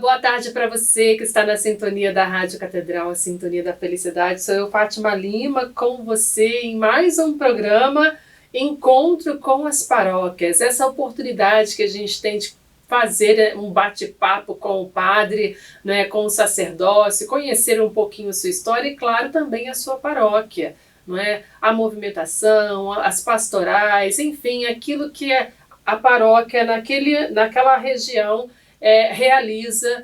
boa tarde para você que está na sintonia da Rádio Catedral, a Sintonia da Felicidade. Sou eu, Fátima Lima, com você em mais um programa Encontro com as Paróquias. Essa oportunidade que a gente tem de fazer um bate-papo com o padre, né, com o sacerdócio, conhecer um pouquinho a sua história e, claro, também a sua paróquia, não é? A movimentação, as pastorais, enfim, aquilo que a paróquia naquela região realiza,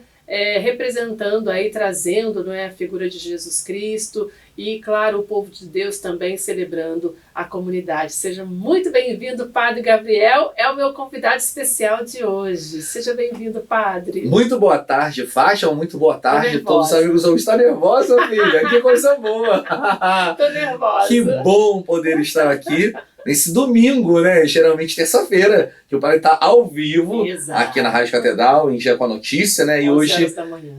representando aí, trazendo, não é, a figura de Jesus Cristo e, claro, o povo de Deus também celebrando a comunidade. Seja muito bem-vindo, Padre Gabriel, é o meu convidado especial de hoje. Seja bem-vindo, Padre. Muito boa tarde, Fátima, muito boa tarde a todos os amigos. Eu estou nervosa, filha, que coisa boa. Estou nervosa. Que bom poder estar aqui nesse domingo, né? Geralmente terça-feira, que o padre está ao vivo. Exato. Aqui na Rádio Catedral, em Dia com a Notícia, né? E hoje,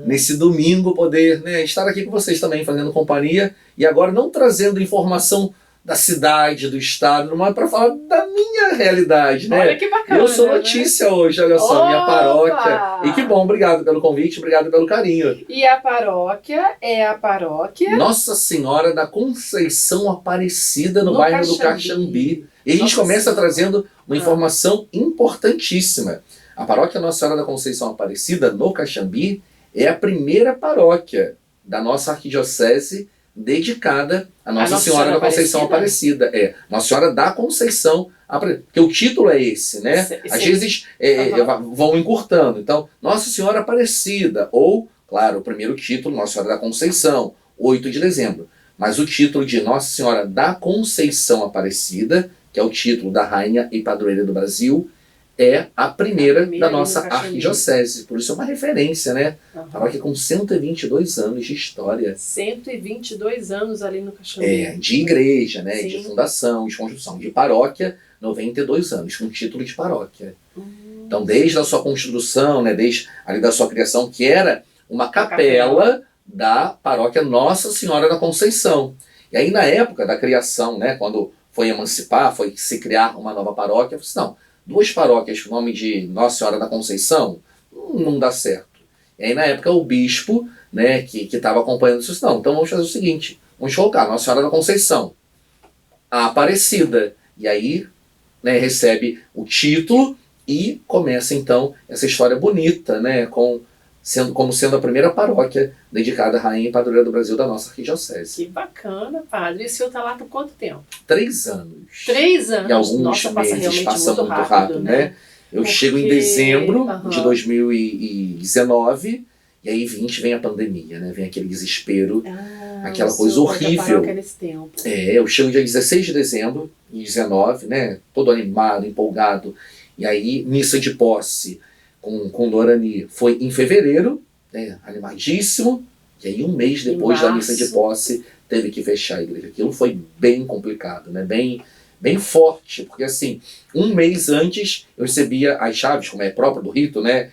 nesse domingo, poder, né, estar aqui com vocês também, fazendo companhia. E agora não trazendo informação da cidade, do estado, mas para falar da minha realidade, né? Olha que bacana. Eu sou notícia, né? Hoje, olha só, minha paróquia. E que bom, obrigado pelo convite, obrigado pelo carinho. E a paróquia é a paróquia Nossa Senhora da Conceição Aparecida, no bairro do Caxambi. E a gente começa trazendo uma informação importantíssima. A paróquia Nossa Senhora da Conceição Aparecida, no Caxambi, é a primeira paróquia da nossa arquidiocese dedicada a Nossa Senhora da Conceição Aparecida. Nossa Senhora da Conceição Aparecida. Porque o título é esse, né? Às vezes vão encurtando. Então, Nossa Senhora Aparecida. Ou, claro, o primeiro título, Nossa Senhora da Conceição, 8 de dezembro. Mas o título de Nossa Senhora da Conceição Aparecida, que é o título da Rainha e Padroeira do Brasil, é a primeira da nossa arquidiocese. Por isso é uma referência, né? Paróquia com 122 anos de história. 122 anos ali no Caxambi. De igreja, né? Sim. De fundação, de construção. De paróquia, 92 anos, com título de paróquia. Então, desde a sua construção, né? Desde ali da sua criação, que era uma capela da paróquia Nossa Senhora da Conceição. E aí, na época da criação, né? Quando foi emancipar, foi se criar uma nova paróquia, eu falei, não, 2 paróquias com o nome de Nossa Senhora da Conceição, não dá certo. E aí, na época, o bispo, né, que estava acompanhando isso, não, então vamos fazer o seguinte, vamos colocar Nossa Senhora da Conceição, a Aparecida, e aí, né, recebe o título e começa, então, essa história bonita, né, como sendo a primeira paróquia dedicada à Rainha e Padroeira do Brasil da nossa arquidiocese. Que bacana, padre. E o senhor está lá por quanto tempo? 3 anos. 3 anos? E alguns meses passa muito rápido, né? Eu chego em dezembro de 2019 e aí 20 vem a pandemia, né? Vem aquele desespero, aquela coisa horrível. Nesse tempo. Eu chego dia 16 de dezembro de 19, né? Todo animado, empolgado. E aí, missa de posse com Dorani foi em fevereiro, né, animadíssimo, e aí 1 mês depois da missa de posse teve que fechar a igreja. Aquilo foi bem complicado, né, bem forte, porque assim, 1 mês antes eu recebia as chaves, como é próprio do rito, né,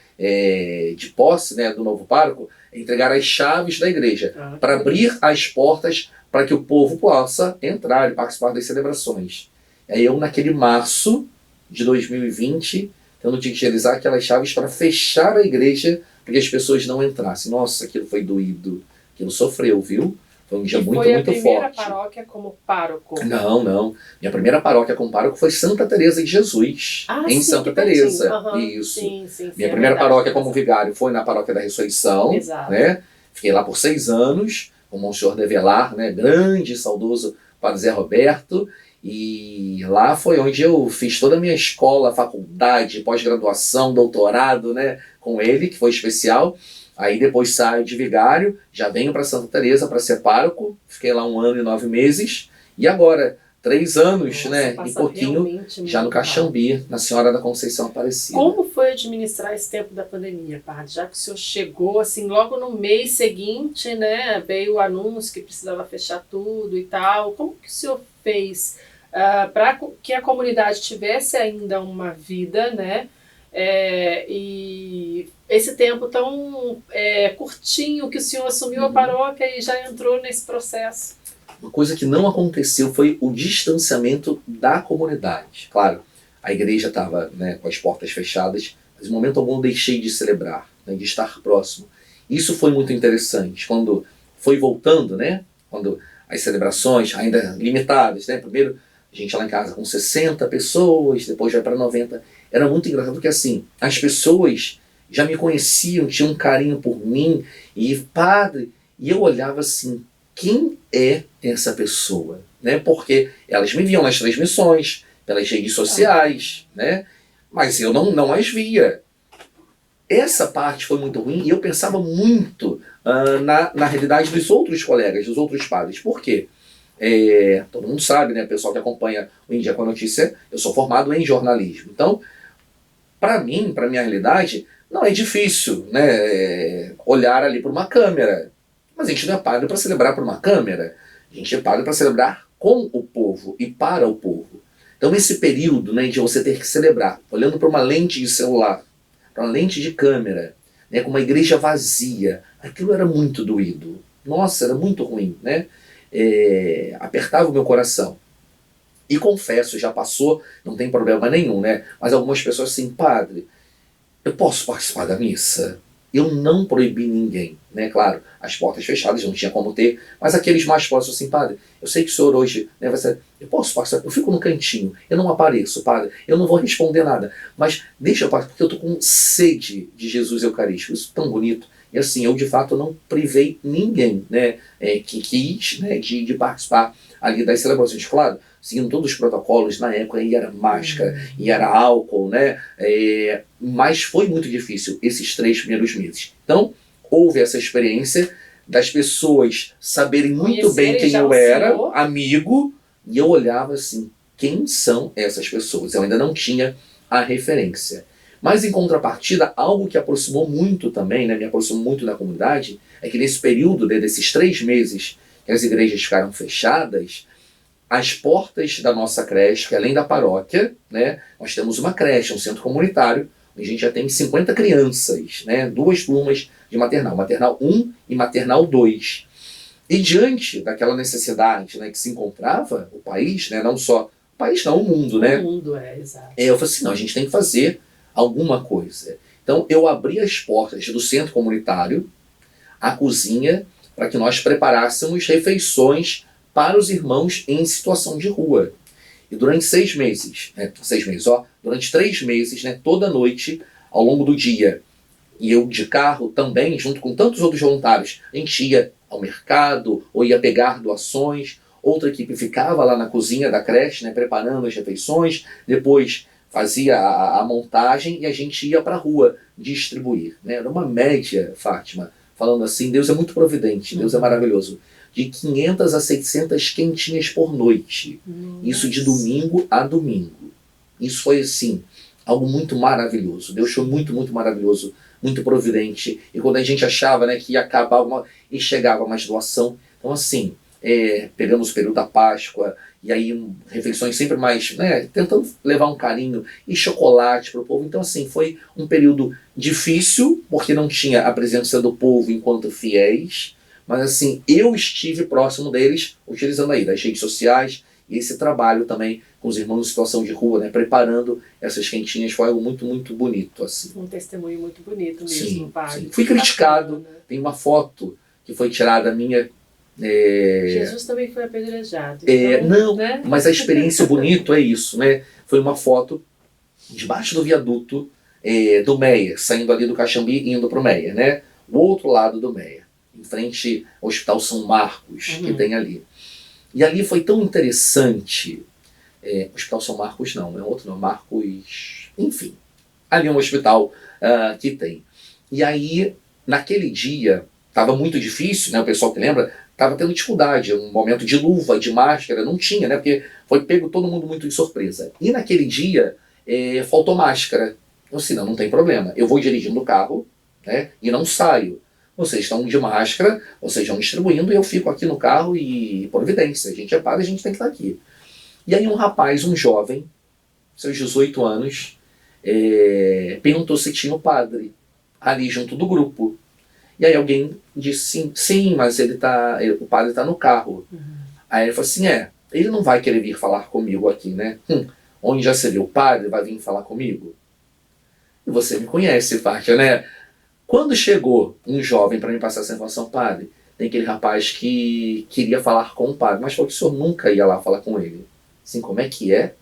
de posse, né, do novo pároco, entregar as chaves da igreja, para abrir as portas para que o povo possa entrar e participar das celebrações. Aí eu, naquele março de 2020, tendo de utilizar aquelas chaves para fechar a igreja, para que as pessoas não entrassem. Nossa, aquilo foi doído. Aquilo sofreu, viu? Foi um dia muito forte. Foi a primeira paróquia como pároco? Não. Minha primeira paróquia como pároco foi Santa Teresa de Jesus, em Santa Teresa. Isso. Sim, minha primeira paróquia como vigário foi na Paróquia da Ressurreição. Exato. Né? Fiquei lá por 6 anos, com o Monsenhor Develar, né? Grande e saudoso Padre Zé Roberto. E lá foi onde eu fiz toda a minha escola, faculdade, pós-graduação, doutorado, né, com ele, que foi especial. Aí depois saio de vigário, já venho para Santa Teresa para ser pároco, fiquei lá 1 ano e 9 meses. E agora, 3 anos, né, e pouquinho, já no Caxambi, na Senhora da Conceição Aparecida. Como foi administrar esse tempo da pandemia, padre? Já que o senhor chegou, assim, logo no mês seguinte, né, veio o anúncio que precisava fechar tudo e tal. Como que o senhor fez para que a comunidade tivesse ainda uma vida, né? E esse tempo tão curtinho que o senhor assumiu a paróquia e já entrou nesse processo. Uma coisa que não aconteceu foi o distanciamento da comunidade. Claro, a igreja estava, né, com as portas fechadas, mas em momento algum eu deixei de celebrar. né, de estar próximo. Isso foi muito interessante. Quando foi voltando, né, quando as celebrações ainda limitadas, né, primeiro a gente lá em casa com 60 pessoas, depois vai para 90. Era muito engraçado porque assim, as pessoas já me conheciam, tinham um carinho por mim, e padre, e eu olhava assim, quem é essa pessoa? Né? Porque elas me viam nas transmissões, pelas redes sociais, né? Mas eu não as via. Essa parte foi muito ruim e eu pensava muito na realidade dos outros colegas, dos outros padres. Por quê? Todo mundo sabe, né? O pessoal que acompanha o Em Dia com a Notícia, eu sou formado em jornalismo. Então, para mim, para minha realidade, não é difícil, né, olhar ali para uma câmera. Mas a gente não é padre para celebrar por uma câmera. A gente é padre para celebrar com o povo e para o povo. Então esse período, né, de você ter que celebrar, olhando para uma lente de celular, para uma lente de câmera, né, com uma igreja vazia, aquilo era muito doído. Nossa, era muito ruim, né? Apertava o meu coração. E confesso, já passou, não tem problema nenhum, né? Mas algumas pessoas assim, padre, eu posso participar da missa? Eu não proibi ninguém, né? Claro, as portas fechadas, não tinha como ter, mas aqueles mais próximos assim, padre, eu sei que o senhor hoje, né, vai ser, eu posso participar, eu fico no cantinho, eu não apareço, padre, eu não vou responder nada, mas deixa eu participar, porque eu estou com sede de Jesus Eucarístico, isso é tão bonito. E assim, eu de fato não privei ninguém, né, que quis, né, de participar ali das celebrações, claro, seguindo todos os protocolos, na época e era máscara, e era álcool, né, mas foi muito difícil esses 3 primeiros meses. Então, houve essa experiência das pessoas saberem muito bem quem eu era, amigo, e eu olhava assim, quem são essas pessoas? Eu ainda não tinha a referência. Mas em contrapartida, algo que aproximou muito também, né, me aproximou muito da comunidade, é que nesse período, né, desses 3 meses que as igrejas ficaram fechadas, as portas da nossa creche, que além da paróquia, né, nós temos uma creche, um centro comunitário, onde a gente já tem 50 crianças, né, 2 turmas de maternal, maternal 1 e maternal 2. E diante daquela necessidade, né, que se encontrava o país, né, não só o país, não, o mundo, né? O mundo, exato. Eu falei assim, não, a gente tem que fazer alguma coisa. Então eu abri as portas do centro comunitário, a cozinha, para que nós preparássemos refeições para os irmãos em situação de rua. E durante 6 meses, né, durante 3 meses, né, toda noite, ao longo do dia, e eu de carro também, junto com tantos outros voluntários, a gente ia ao mercado, ou ia pegar doações, outra equipe ficava lá na cozinha da creche, né, preparando as refeições, depois fazia a montagem e a gente ia para a rua distribuir. Né? Era uma média, Fátima, falando assim, Deus é muito providente, Deus é maravilhoso, de 500 a 600 quentinhas por noite. Isso de domingo a domingo. Isso foi assim, algo muito maravilhoso. Deus foi muito, muito maravilhoso, muito providente. E quando a gente achava, né, que ia acabar e chegava mais doação. Então assim, pegamos o período da Páscoa, e aí refeições sempre mais, né, tentando levar um carinho e chocolate para o povo. Então assim, foi um período difícil, porque não tinha a presença do povo enquanto fiéis, mas assim, eu estive próximo deles, utilizando aí das redes sociais, e esse trabalho também com os irmãos em situação de rua, né, preparando essas quentinhas, foi algo muito, muito bonito. Assim. Um testemunho muito bonito mesmo, sim, padre. Sim. Fui criticado, né? Tem uma foto que foi tirada minha. Jesus também foi apedrejado. Então, não, né? Mas a experiência bonito é isso, né? Foi uma foto debaixo do viaduto do Meia, saindo ali do Caxambi e indo para o Meia, né? O outro lado do Meia, em frente ao Hospital São Marcos, que tem ali. E ali foi tão interessante, Hospital São Marcos não, é outro não, Marcos, enfim, ali é um hospital que tem. E aí, naquele dia, estava muito difícil, né, o pessoal que lembra, estava tendo dificuldade, um momento de luva, de máscara, não tinha, né, porque foi pego todo mundo muito de surpresa. E naquele dia, faltou máscara. Eu disse, não tem problema, eu vou dirigindo o carro, né, e não saio. Vocês estão de máscara, vocês estão distribuindo e eu fico aqui no carro e providência. A gente é padre, a gente tem que estar aqui. E aí um rapaz, um jovem, seus 18 anos, perguntou se tinha o padre ali junto do grupo. E aí alguém disse, sim, mas o padre está no carro. Aí ele falou assim, ele não vai querer vir falar comigo aqui, né? Onde já se viu o padre vai vir falar comigo? E você me conhece, Fátia, né? Quando chegou um jovem para me passar essa informação, padre, tem aquele rapaz que queria falar com o padre, mas falou que o senhor nunca ia lá falar com ele. Assim, como é que é?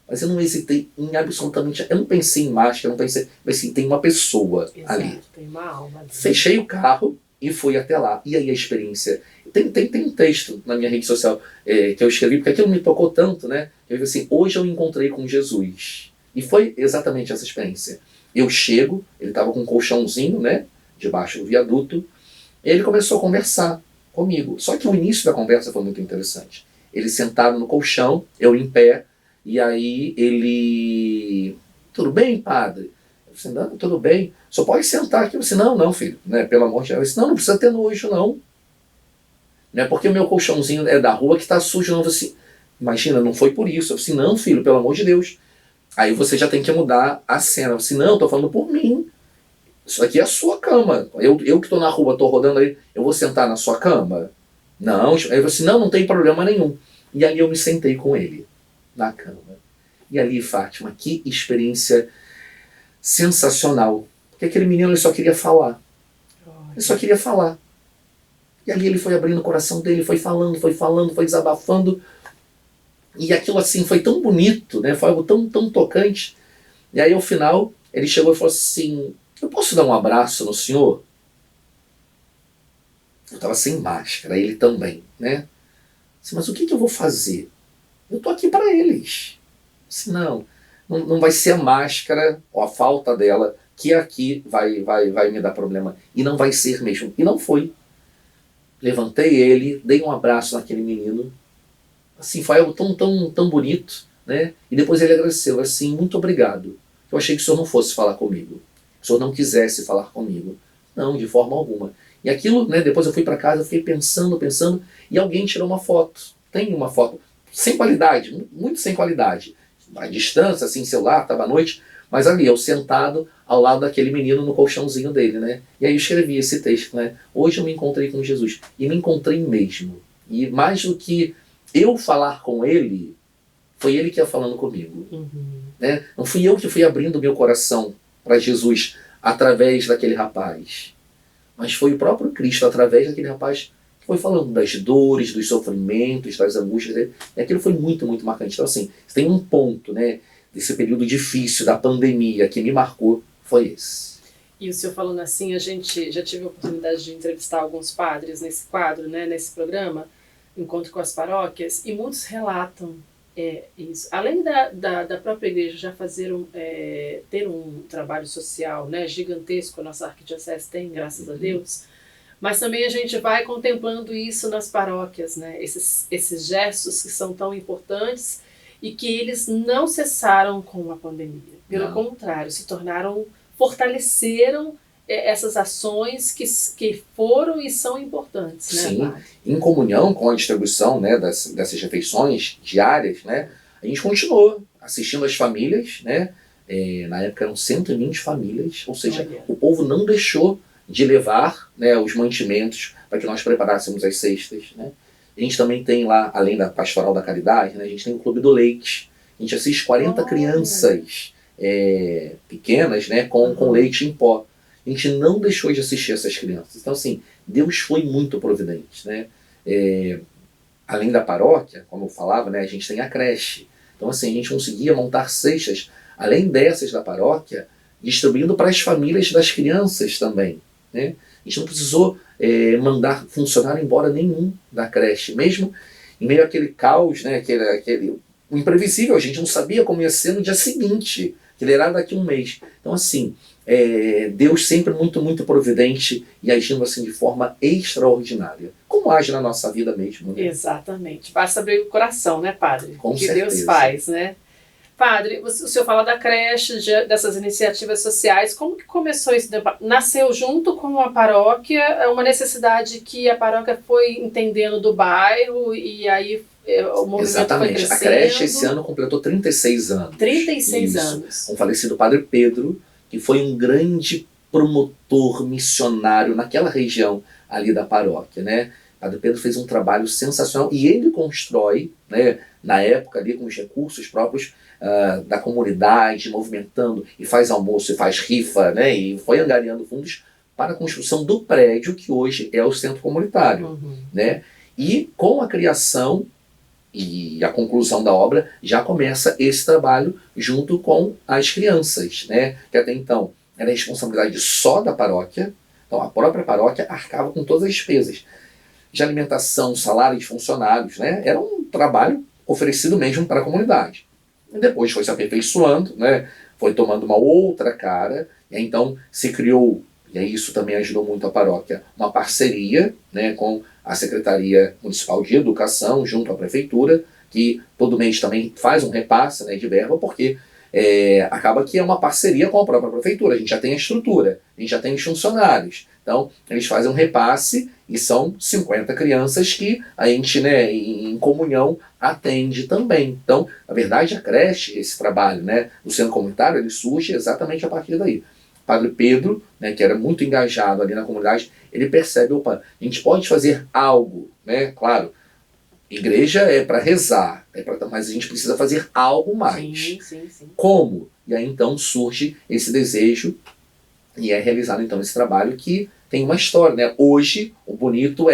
Mas eu não hesitei em absolutamente... Eu não pensei em máscara, eu não pensei... Mas assim, tem uma pessoa ali. Tem uma alma ali. Fechei o carro e fui até lá. E aí a experiência... Tem um texto na minha rede social que eu escrevi, porque aquilo me tocou tanto, né? Eu disse assim, hoje eu encontrei com Jesus. E foi exatamente essa experiência. Eu chego, ele estava com um colchãozinho, né? Debaixo do viaduto. E ele começou a conversar comigo. Só que o início da conversa foi muito interessante. Ele sentado no colchão, eu em pé, e aí ele... Tudo bem, padre? Eu disse, não, tudo bem. Só pode sentar aqui. Eu disse, não, filho, né? Pelo amor de Deus. Eu disse, não precisa ter nojo, não. Não é porque o meu colchãozinho é da rua que está sujo, não. Eu disse, imagina, não foi por isso. Eu disse, não, filho, pelo amor de Deus. Aí você já tem que mudar a cena. Eu disse, não, eu tô falando por mim. Isso aqui é a sua cama. Eu que estou na rua, estou rodando aí, eu vou sentar na sua cama? Não. Aí eu disse, não tem problema nenhum. E aí eu me sentei com ele, na cama. E ali, Fátima, que experiência sensacional. Porque aquele menino ele só queria falar. Ele só queria falar. E ali ele foi abrindo o coração dele, foi falando, foi desabafando. E aquilo assim foi tão bonito, né? Foi algo tão, tão tocante. E aí ao final ele chegou e falou assim, eu posso dar um abraço no senhor? Eu estava sem máscara, ele também, né? Disse, mas o que eu vou fazer? Eu estou aqui para eles. Disse, não vai ser a máscara ou a falta dela que aqui vai me dar problema. E não vai ser mesmo. E não foi. Levantei ele, dei um abraço naquele menino. Assim, foi algo tão, tão, tão bonito, né? E depois ele agradeceu, assim, muito obrigado. Eu achei que o senhor não fosse falar comigo. Que o senhor não quisesse falar comigo. Não, de forma alguma. E aquilo, né, depois eu fui para casa, eu fiquei pensando, e alguém tirou uma foto. Tem uma foto sem qualidade, muito sem qualidade. À distância, assim, celular, estava à noite, mas ali, eu sentado ao lado daquele menino no colchãozinho dele, né? E aí eu escrevi esse texto, né? Hoje eu me encontrei com Jesus. E me encontrei mesmo. E mais do que eu falar com ele, foi ele que ia falando comigo. Né? Não fui eu que fui abrindo meu coração para Jesus através daquele rapaz. Mas foi o próprio Cristo, através daquele rapaz, que foi falando das dores, dos sofrimentos, das angústias dele. E aquilo foi muito, muito marcante. Então, assim, tem um ponto, né, desse período difícil da pandemia que me marcou, foi esse. E o senhor falando assim, a gente já tive a oportunidade de entrevistar alguns padres nesse quadro, né, nesse programa, Encontro com as Paróquias, e muitos relatam isso. Além da própria igreja já ter um trabalho social, né, gigantesco, a nossa arquidiocese tem, graças a Deus, mas também a gente vai contemplando isso nas paróquias, né, esses gestos que são tão importantes e que eles não cessaram com a pandemia. Pelo contrário, fortaleceram essas ações que foram e são importantes. Né, sim, em comunhão com a distribuição, né, dessas refeições diárias, né, a gente continuou assistindo as famílias, né, na época eram 120 famílias, ou seja, o povo não deixou de levar, né, os mantimentos para que nós preparássemos as cestas. Né. A gente também tem lá, além da Pastoral da Caridade, né, a gente tem o Clube do Leite. A gente assiste 40 crianças pequenas, né, com leite em pó. A gente não deixou de assistir essas crianças. Então, assim, Deus foi muito providente. Né? Além da paróquia, como eu falava, né, a gente tem a creche. Então, assim, a gente conseguia montar cestas, além dessas da paróquia, distribuindo para as famílias das crianças também. Né? A gente não precisou mandar funcionário embora nenhum da creche. Mesmo em meio àquele caos, né, aquele o imprevisível, a gente não sabia como ia ser no dia seguinte, que ele era daqui a um mês. Então, assim, Deus sempre muito, muito providente e agindo assim de forma extraordinária. Como age na nossa vida mesmo. Né? Exatamente. Basta abrir o coração, né, padre? Com que certeza. Deus faz, né? Padre, o senhor fala da creche, dessas iniciativas sociais. Como que começou isso? Nasceu junto com a paróquia, uma necessidade que a paróquia foi entendendo do bairro e aí o movimento Exatamente. foi crescendo. A creche esse ano completou 36 anos. 36 anos. Com o falecido Padre Pedro, que foi um grande promotor missionário naquela região ali da paróquia. Né? Padre Pedro fez um trabalho sensacional e ele constrói, né, na época ali com os recursos próprios da comunidade, movimentando, e faz almoço, e faz rifa, né, e foi angariando fundos para a construção do prédio que hoje é o centro comunitário. Né? E com a criação e a conclusão da obra, já começa esse trabalho junto com as crianças, né? Que até então era responsabilidade só da paróquia, então a própria paróquia arcava com todas as despesas de alimentação, salário de funcionários, né? Era um trabalho oferecido mesmo para a comunidade. E depois foi se aperfeiçoando, né? Foi tomando uma outra cara, e aí, então se criou, e aí isso também ajudou muito a paróquia, uma parceria, né, com a Secretaria Municipal de Educação, junto à Prefeitura, que todo mês também faz um repasse, né, de verba, porque acaba que é uma parceria com a própria Prefeitura. A gente já tem a estrutura, a gente já tem os funcionários. Então, eles fazem um repasse e são 50 crianças que a gente, né, em comunhão, atende também. Então, na verdade, a creche, esse trabalho, né, do centro comunitário, ele surge exatamente a partir daí. Padre Pedro, né, que era muito engajado ali na comunidade, ele percebe, opa, a gente pode fazer algo, né? Claro, igreja é para rezar, mas a gente precisa fazer algo mais. Sim. Como? E aí então surge esse desejo e é realizado então esse trabalho que tem uma história, né? Hoje, o bonito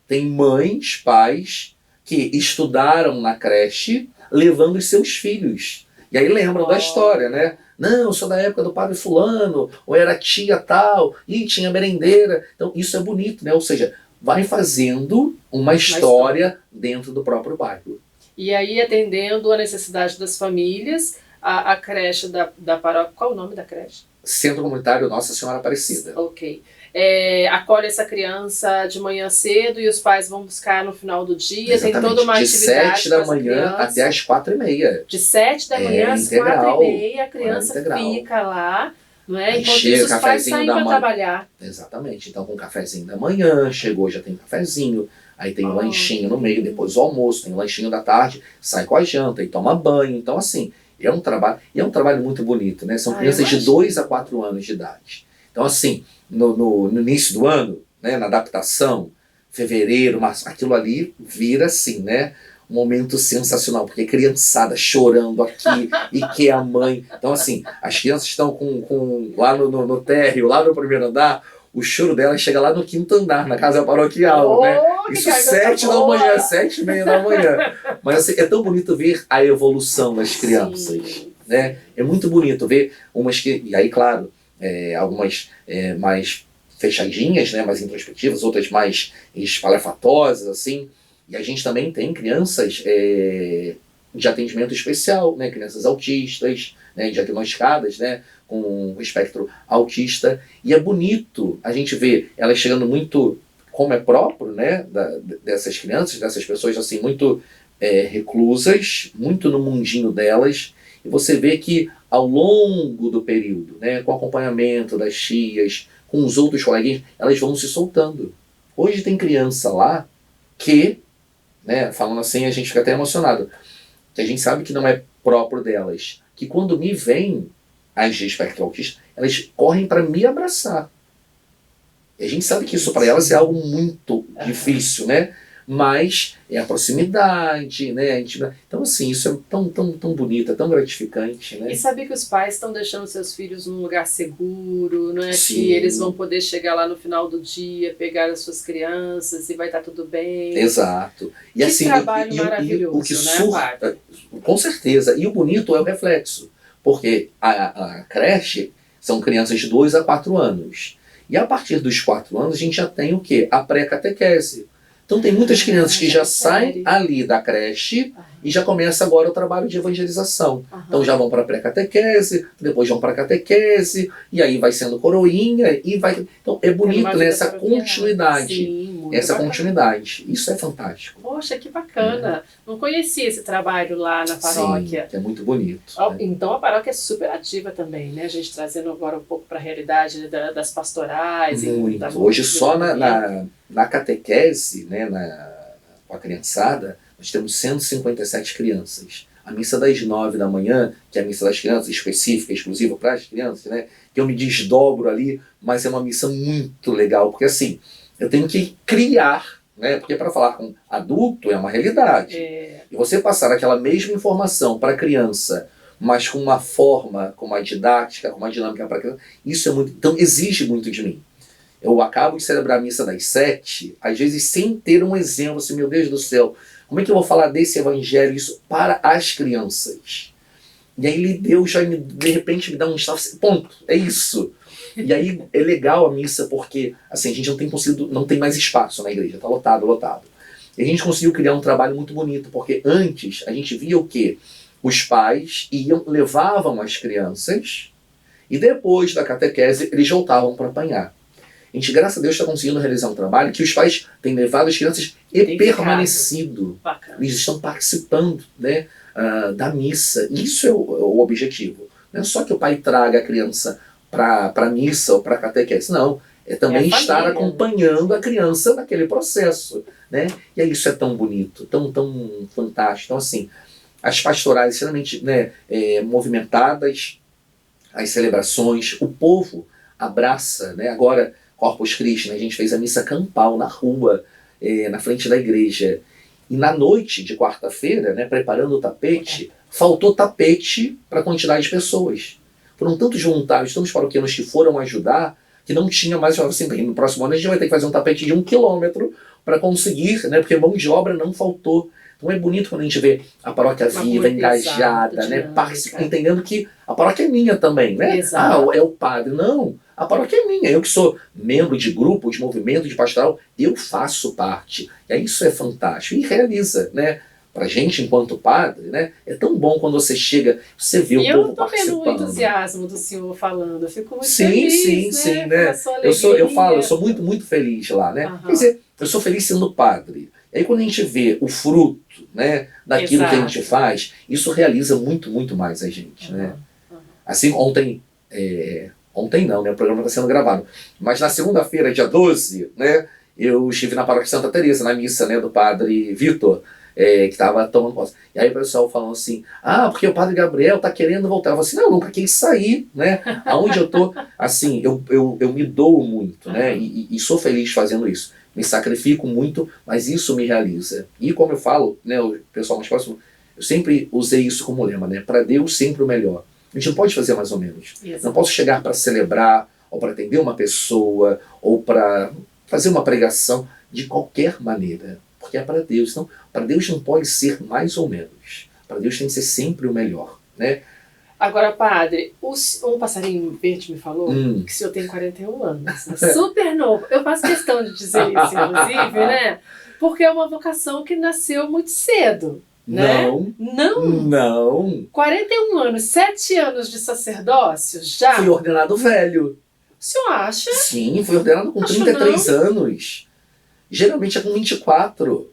tem mães, pais que estudaram na creche levando os seus filhos. E aí lembram da história, né? Não, eu sou da época do padre fulano, ou era tia tal, e tinha merendeira. Então isso é bonito, né? Ou seja, vai fazendo uma história dentro do próprio bairro. E aí atendendo a necessidade das famílias, a creche da paróquia, qual o nome da creche? Centro Comunitário Nossa Senhora Aparecida. Ok. Acolhe essa criança de manhã cedo e os pais vão buscar no final do dia. Exatamente. Tem toda uma atividade. De 7 da manhã até as 4h30. De 7 da manhã às 4h30, a criança fica lá, não é? Enquanto isso, os pais saem para trabalhar. Exatamente. Então, com o cafezinho da manhã, chegou, já tem cafezinho, aí tem um lanchinho no meio, depois o almoço, tem o lanchinho da tarde, sai com a janta e toma banho. Então, assim, é um trabalho muito bonito, né? São crianças de 2 a 4 anos de idade. Então, assim, no início do ano, né, na adaptação, fevereiro, março, aquilo ali vira assim, né? Um momento sensacional, porque criançada chorando aqui e que é a mãe. Então, assim, as crianças estão lá no térreo, lá no primeiro andar, o choro delas chega lá no 5º andar, na casa paroquial, né? Isso 7 da manhã, 7h30 da manhã. Mas assim, é tão bonito ver a evolução das crianças, né? É muito bonito ver umas que... E aí, claro, algumas mais fechadinhas, né? Mais introspectivas, outras mais espalhafatosas, assim. E a gente também tem crianças de atendimento especial, né? Crianças autistas, né? Diagnosticadas, né? Com o espectro autista. E é bonito a gente ver elas chegando muito, como é próprio, né? Dessas crianças, dessas pessoas assim, muito reclusas, muito no mundinho delas. E você vê que ao longo do período, né? Com o acompanhamento das tias, com os outros coleguinhas, elas vão se soltando. Hoje tem criança lá que, né, falando assim, a gente fica até emocionado, que a gente sabe que não é próprio delas, que quando me vem as de espectro autista, elas correm para me abraçar. E a gente sabe que isso para elas é algo muito difícil, né? Mas é a proximidade, né? Então, assim, isso é tão bonito, é tão gratificante, né? E saber que os pais estão deixando seus filhos num lugar seguro, né? Sim. Que eles vão poder chegar lá no final do dia, pegar as suas crianças e vai estar tudo bem. Exato. E que assim, trabalho maravilhoso, o que né, com certeza. E o bonito é o reflexo. Porque a creche são crianças de 2 a 4 anos. E a partir dos 4 anos a gente já tem o quê? A pré-catequese. Então tem muitas crianças que já saem ali da creche e já começa agora o trabalho de evangelização. Então já vão para a pré-catequese, depois vão para a catequese, e aí vai sendo coroinha, e vai... Então é bonito, né? Essa continuidade. Sim, essa continuidade. Isso é fantástico. Poxa, que bacana. Não conhecia esse trabalho lá na paróquia. Sim, que é muito bonito. Né? Então a paróquia é super ativa também, né? A gente trazendo agora um pouco para a realidade das pastorais. Muito. Hoje só na catequese, né, com a criançada, nós temos 157 crianças. A missa das 9 da manhã, que é a missa das crianças, específica, exclusiva para as crianças, né, que eu me desdobro ali, mas é uma missa muito legal, porque assim, eu tenho que criar né? Porque para falar com adulto é uma realidade. E você passar aquela mesma informação para a criança, mas com uma forma, com uma didática, com uma dinâmica para a criança, isso é muito. Então exige muito de mim. Eu acabo de celebrar a missa das 7, às vezes sem ter um exemplo, assim, meu Deus do céu, como é que eu vou falar desse evangelho, isso para as crianças? E aí Deus já de repente me dá um estalo, ponto, é isso. E aí é legal a missa porque assim, a gente não tem mais espaço na igreja, está lotado. E a gente conseguiu criar um trabalho muito bonito, porque antes a gente via o quê? Os pais levavam as crianças e depois da catequese eles voltavam para apanhar. A gente, graças a Deus, está conseguindo realizar um trabalho que os pais têm levado as crianças e permanecido. Bacana. Eles estão participando, né, da missa. Isso é o objetivo. Não é só que o pai traga a criança para a missa ou para a catequese. Não. É também estar acompanhando a criança naquele processo. Né? E aí isso é tão bonito, tão fantástico. Então, assim, as pastorais extremamente, né, movimentadas, as celebrações, o povo abraça, né? Agora, Corpus Christi, né? A gente fez a missa campal na rua, na frente da igreja. E na noite de quarta-feira, né, preparando o tapete, faltou tapete para a quantidade de pessoas. Foram tantos voluntários, tantos paroquianos que foram ajudar, que não tinha mais, assim, no próximo ano a gente vai ter que fazer um tapete de 1 quilômetro para conseguir, né, porque mão de obra não faltou. Então é bonito quando a gente vê a paróquia viva, engajada, né, entendendo que a paróquia é minha também, né? Exato. É o padre. Não, a paróquia é minha. Eu que sou membro de grupo, de movimento, de pastoral, eu faço parte. E aí isso é fantástico. E realiza, né? Pra gente, enquanto padre, né? É tão bom quando você chega, você vê o povo participando. E eu tô vendo o entusiasmo do senhor falando. Eu fico muito feliz, sim, né? Eu sou muito, muito feliz lá, né? Uhum. Quer dizer, eu sou feliz sendo padre. E aí quando a gente vê o fruto, né, daquilo Exato. Que a gente faz, isso realiza muito, muito mais a gente, né? Assim, ontem não, né? O programa está sendo gravado. Mas na segunda-feira, dia 12, né? Eu estive na paróquia Santa Teresa, na missa, né, do padre Vitor, que estava tomando posse. E aí o pessoal falando assim, porque o padre Gabriel está querendo voltar. Eu falei assim, não, eu nunca quis sair, né? Aonde eu tô, assim, eu me dou muito, né? E sou feliz fazendo isso. Me sacrifico muito, mas isso me realiza. E como eu falo, né, o pessoal mais próximo, eu sempre usei isso como lema, né? Para Deus sempre o melhor. A gente não pode fazer mais ou menos. Exato. Não posso chegar para celebrar, ou para atender uma pessoa, ou para fazer uma pregação de qualquer maneira. Porque é para Deus. Então, para Deus não pode ser mais ou menos. Para Deus tem que ser sempre o melhor. Né? Agora, padre, um passarinho verde me falou que o senhor tem 41 anos. Né? Super novo. Eu faço questão de dizer isso, inclusive, né? Porque é uma vocação que nasceu muito cedo. Né? Não. 41 anos, 7 anos de sacerdócio, já? Fui ordenado velho. O senhor acha? Sim, fui ordenado com 33 anos. Geralmente é com 24.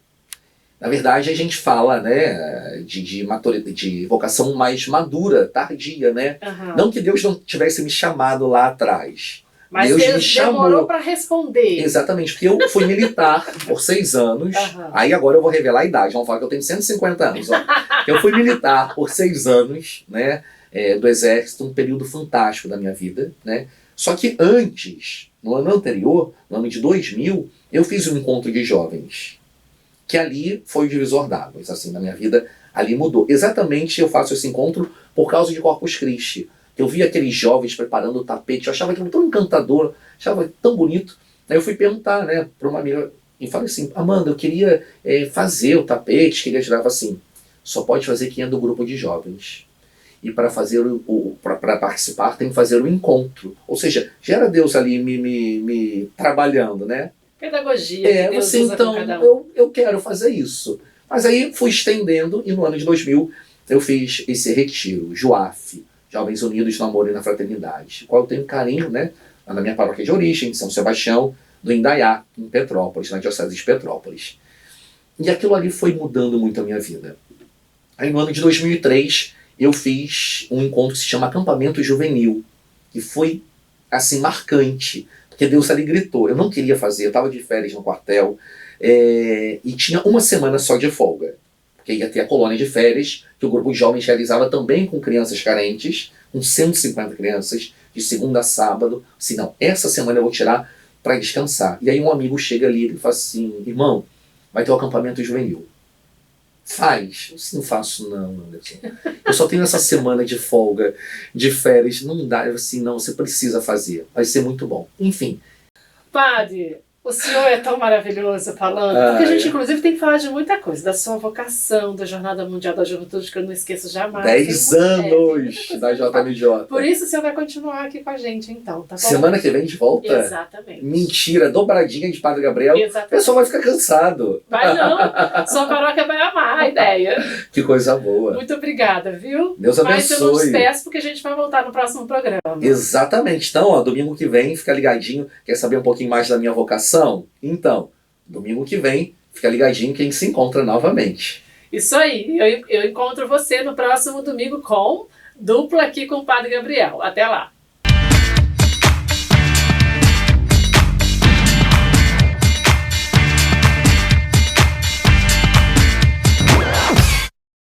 Na verdade, a gente fala, né, de vocação mais madura, tardia, né? Uhum. Não que Deus não tivesse me chamado lá atrás. Mas Deus me chamou. Demorou para responder. Exatamente, porque eu fui militar por 6 anos. Uhum. Aí agora eu vou revelar a idade. Vamos falar que eu tenho 150 anos. Ó. Eu fui militar por 6 anos, né, do Exército, um período fantástico da minha vida. Né? Só que antes, no ano anterior, no ano de 2000, eu fiz um encontro de jovens. Que ali foi o divisor d'águas. Assim, na minha vida, ali mudou. Exatamente eu faço esse encontro por causa de Corpus Christi. Eu vi aqueles jovens preparando o tapete, eu achava aquilo tão encantador, achava tão bonito. Aí eu fui perguntar, né, para uma amiga, e falei assim, Amanda, eu queria fazer o tapete, queria ajudar. Assim, só pode fazer quem é do grupo de jovens. E para fazer para participar tem que fazer o encontro. Ou seja, já era Deus ali me trabalhando, né? Pedagogia. Deus assim, usa então, cada um. eu quero fazer isso. Mas aí fui estendendo, e no ano de 2000 eu fiz esse retiro, JUAF, Jovens Unidos no Amor e na Fraternidade, qual eu tenho carinho, né, na minha paróquia de origem, São Sebastião do Indaiá, em Petrópolis, na Diocese de Petrópolis. E aquilo ali foi mudando muito a minha vida. Aí no ano de 2003 eu fiz um encontro que se chama Acampamento Juvenil, que foi assim marcante, porque Deus ali gritou. Eu não queria fazer, eu estava de férias no quartel, e tinha uma semana só de folga. Porque ia ter a colônia de férias, que o grupo de jovens realizava também com crianças carentes, com 150 crianças, de segunda a sábado. Assim, não, essa semana eu vou tirar para descansar. E aí um amigo chega ali e fala assim, irmão, vai ter o acampamento juvenil. Faz. Eu não faço, não, Anderson. Eu só tenho essa semana de folga, de férias. Não dá, assim, não, você precisa fazer. Vai ser muito bom. Enfim. Padre, o senhor é tão maravilhoso falando, porque a gente, inclusive, tem que falar de muita coisa, da sua vocação, da Jornada Mundial da Juventude, que eu não esqueço jamais. 10 anos da JMJ. Por isso o senhor vai continuar aqui com a gente, então, tá bom? Semana que vem de volta? Exatamente. Mentira, dobradinha de Padre Gabriel. Exatamente. O pessoal vai ficar cansado. Vai não, sua paróquia vai amar a ideia. Que coisa boa. Muito obrigada, viu? Deus abençoe. Mas eu não despeço, porque a gente vai voltar no próximo programa. Exatamente. Então, ó, domingo que vem, fica ligadinho. Quer saber um pouquinho mais da minha vocação? Então, domingo que vem, fica ligadinho que a gente se encontra novamente. Isso aí. Eu encontro você no próximo domingo com Dupla aqui com o Padre Gabriel. Até lá.